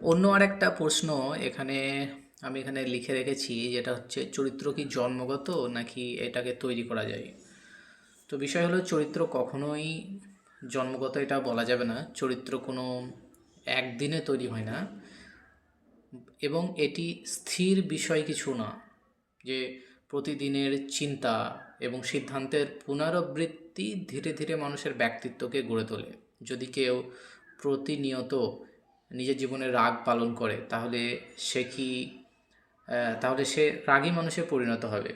অন্য আরেকটা প্রশ্ন এখানে আমি এখানে লিখে রেখেছি, যেটা হচ্ছে চরিত্র কি জন্মগত নাকি এটাকে তৈরি করা যায়। তো বিষয় হলো চরিত্র কখনোই জন্মগত এটা বলা যাবে না। চরিত্র কোনো একদিনে তৈরি হয় না, এবং এটি স্থির বিষয় কিছু না যে প্রতিদিনের চিন্তা এবং সিদ্ধান্তের পুনরাবৃত্তি ধীরে ধীরে মানুষের ব্যক্তিত্বকে গড়ে তোলে। যদি কেউ প্রতিনিয়ত নিজের জীবনে রাগ পালন করে, তাহলে সে কি তাহলে সে রাগী মানুষে পরিণত হবে।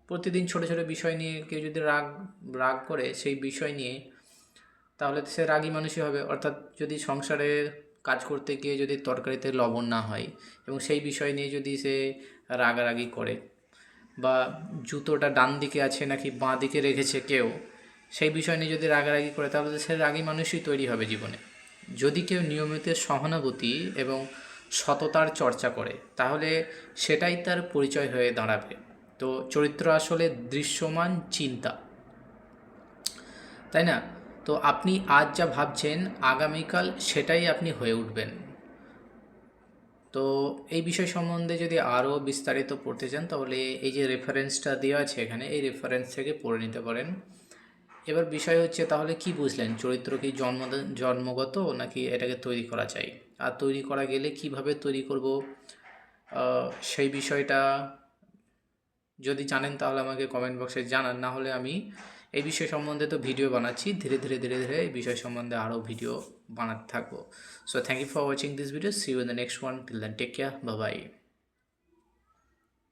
প্রতিদিন ছোট ছোট বিষয় নিয়ে কেউ যদি রাগ রাগ করে সেই বিষয় নিয়ে, তাহলে সে রাগী মানুষই হবে। অর্থাৎ যদি সংসারে কাজ করতে গিয়ে যদি তরকারিতে লবণ না হয় এবং সেই বিষয় নিয়ে যদি সে রাগারাগি করে, বা জুতোটা ডান দিকে আছে নাকি বাঁ দিকে রেখেছে কেউ, সেই বিষয় নিয়ে যদি রাগারাগি করে, তাহলে সে রাগী মানুষই তৈরি হবে জীবনে। যদি কেউ নিয়মিত সহানুভূতি এবং সততার চর্চা করে, তাহলে সেটাই তার পরিচয় হয়ে দাঁড়াবে। তো চরিত্র আসলে দৃশ্যমান চিন্তা, তাই না? তো আপনি আজ যা ভাবছেন, আগামীকাল সেটাই আপনি হয়ে উঠবেন। তো এই বিষয় সম্বন্ধে যদি আরও বিস্তারিত পড়তে চান, তাহলে এই যে রেফারেন্সটা দেওয়া আছে এখানে, এই রেফারেন্স থেকে পড়ে নিতে পারেন। এবার বিষয় হচ্ছে, তাহলে কি বুঝলেন, চরিত্র কি জন্মগত নাকি এটাকে তৈরি করা চাই, আর তৈরি করা গেলে কিভাবে তৈরি করব, সেই বিষয়টা যদি জানেন তাহলে আমাকে কমেন্ট বক্সে জানান। না হলে আমি এই বিষয় সম্বন্ধে তো ভিডিও বানাচ্ছি, ধীরে ধীরে ধীরে ধীরে এই বিষয় সম্বন্ধে আরও ভিডিও বানাতে থাকবো। So thank you for watching this video, see you in the next one, till then take care, bye by.